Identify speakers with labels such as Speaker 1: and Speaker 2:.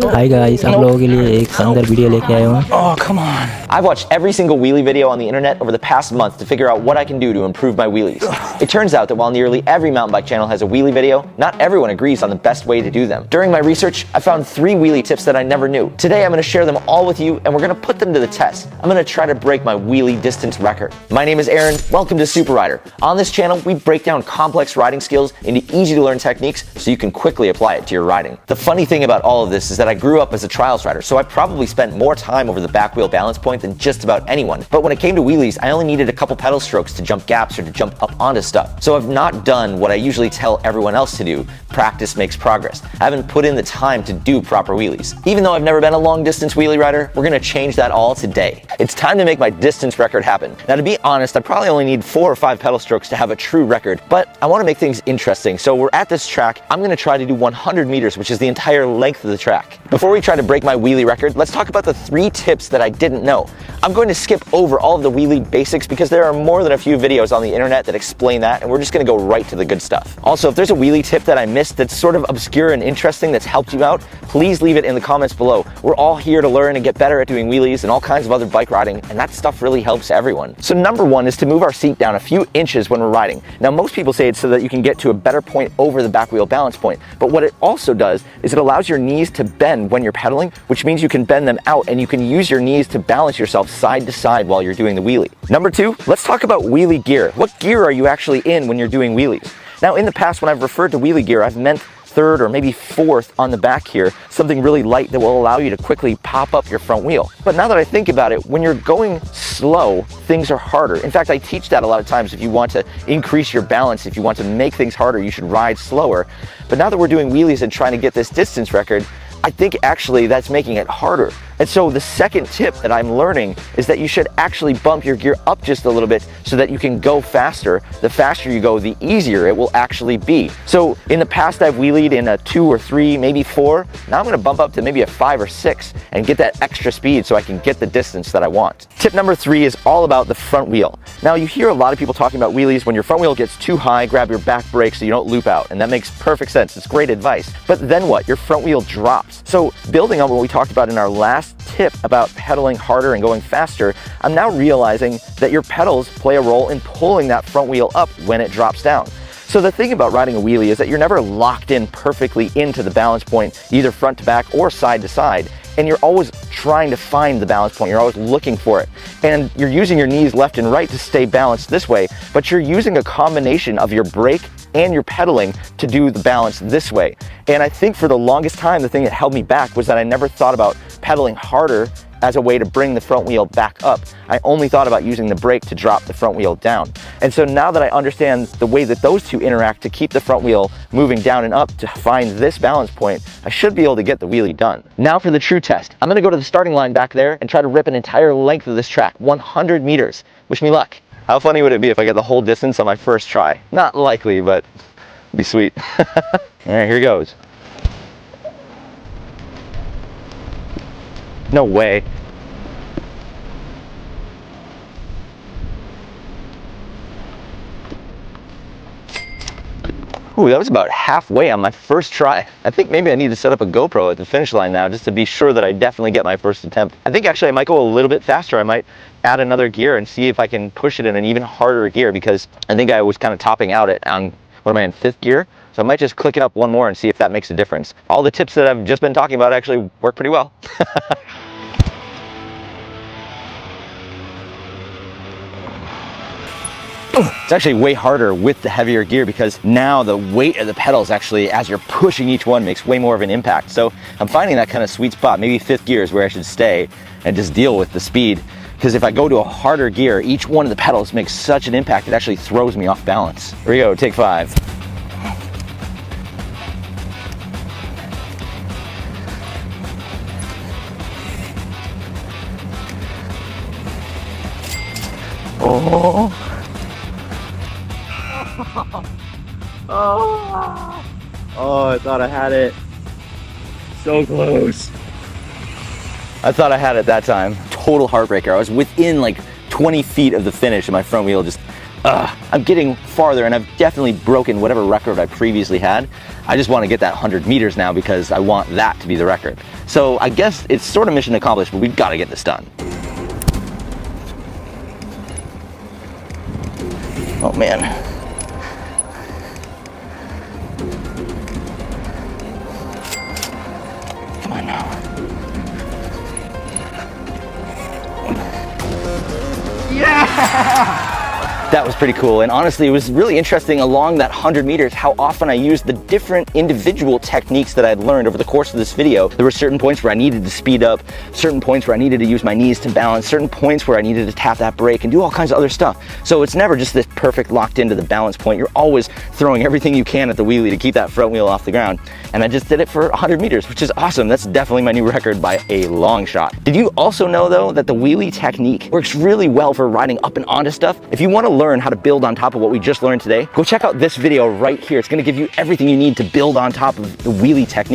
Speaker 1: Hi guys, आप लोगों के लिए एक शानदार वीडियो लेके आया हूँ।
Speaker 2: Oh, come on. I've watched every single wheelie video on the internet over the past month to figure out what I can do to improve my wheelies. It turns out that while nearly every mountain bike channel has a wheelie video, not everyone agrees on the best way to do them. During my research, I found 3 wheelie tips that I never knew. Today I'm going to share them all with you and we're going to put them to the test. I'm going to try to break my wheelie distance record. My name is Aaron. Welcome to Super Rider. On this channel, we break down complex riding skills into easy to learn techniques so you can quickly apply it to your riding. The funny thing about all of this is that I grew up as a trials rider, so I probably spent more time over the back wheel balance point than just about anyone. But when it came to wheelies, I only needed a couple pedal strokes to jump gaps or to jump up onto stuff. So I've not done what I usually tell everyone else to do. Practice makes progress. I haven't put in the time to do proper wheelies. Even though I've never been a long distance wheelie rider, we're gonna change that all today. It's time to make my distance record happen. Now, to be honest, I probably only need 4 or 5 pedal strokes to have a true record, but I wanna make things interesting. So we're at this track. I'm gonna try to do 100 meters, which is the entire length of the track. Before we try to break my wheelie record, let's talk about the 3 tips that I didn't know. I'm going to skip over all of the wheelie basics because there are more than a few videos on the internet that explain that, and we're just gonna go right to the good stuff. Also, if there's a wheelie tip that I missed that's sort of obscure and interesting that's helped you out, please leave it in the comments below. We're all here to learn and get better at doing wheelies and all kinds of other bike riding, and that stuff really helps everyone. So number 1 is to move our seat down a few inches when we're riding. Now, most people say it's so that you can get to a better point over the back wheel balance point, but what it also does is it allows your knees to bend when you're pedaling, which means you can bend them out and you can use your knees to balance yourself side to side while you're doing the wheelie. Number 2, let's talk about wheelie gear. What gear are you actually in when you're doing wheelies? Now, in the past, when I've referred to wheelie gear, I've meant 3rd or maybe 4th on the back here, something really light that will allow you to quickly pop up your front wheel. But now that I think about it, when you're going slow, things are harder. In fact, I teach that a lot of times. If you want to increase your balance, if you want to make things harder, you should ride slower. But now that we're doing wheelies and trying to get this distance record, I think actually that's making it harder. And so the second tip that I'm learning is that you should actually bump your gear up just a little bit so that you can go faster. The faster you go, the easier it will actually be. So in the past, I've wheelied in a 2 or 3, maybe 4. Now I'm gonna bump up to maybe a 5 or 6 and get that extra speed so I can get the distance that I want. Tip number 3 is all about the front wheel. Now, you hear a lot of people talking about wheelies. When your front wheel gets too high, grab your back brake so you don't loop out. And that makes perfect sense. It's great advice. But then what? Your front wheel drops. So building on what we talked about in our last tip about pedaling harder and going faster, I'm now realizing that your pedals play a role in pulling that front wheel up when it drops down. So the thing about riding a wheelie is that you're never locked in perfectly into the balance point, either front to back or side to side. And you're always trying to find the balance point. You're always looking for it. And you're using your knees left and right to stay balanced this way, but you're using a combination of your brake and your pedaling to do the balance this way. And I think for the longest time, the thing that held me back was that I never thought about pedaling harder as a way to bring the front wheel back up. I only thought about using the brake to drop the front wheel down. And so now that I understand the way that those two interact to keep the front wheel moving down and up to find this balance point, I should be able to get the wheelie done. Now for the true test. I'm gonna go to the starting line back there and try to rip an entire length of this track, 100 meters. Wish me luck. How funny would it be if I get the whole distance on my first try? Not likely, but it'd be sweet. All right, here goes. No way. Ooh, that was about halfway on my first try. I think maybe I need to set up a GoPro at the finish line now just to be sure that I definitely get my first attempt. I think actually I might go a little bit faster. I might add another gear and see if I can push it in an even harder gear, because I think I was kind of topping out on, what am I in, 5th gear? So I might just click it up one more and see if that makes a difference. All the tips that I've just been talking about actually work pretty well. It's actually way harder with the heavier gear because now the weight of the pedals actually, as you're pushing each one, makes way more of an impact. So I'm finding that kind of sweet spot. Maybe 5th gear is where I should stay and just deal with the speed. Because if I go to a harder gear, each one of the pedals makes such an impact, it actually throws me off balance. Here we go, take 5. Oh. Oh, I thought I had it. So close. I thought I had it that time. Total heartbreaker. I was within like 20 feet of the finish and my front wheel just, I'm getting farther, and I've definitely broken whatever record I previously had. I just want to get that 100 meters now because I want that to be the record. So I guess it's sort of mission accomplished, but we've got to get this done. Oh man. Come on now. Yeah! That was pretty cool, and honestly it was really interesting along that 100 meters how often I used the different individual techniques that I'd learned over the course of this video. There were certain points where I needed to speed up, certain points where I needed to use my knees to balance, certain points where I needed to tap that brake and do all kinds of other stuff. So it's never just this perfect locked into the balance point. You're always throwing everything you can at the wheelie to keep that front wheel off the ground. And I just did it for 100 meters, which is awesome. That's definitely my new record by a long shot. Did you also know though that the wheelie technique works really well for riding up and onto stuff? If you want to learn how to build on top of what we just learned today, go check out this video right here. It's going to give you everything you need to build on top of the wheelie technique.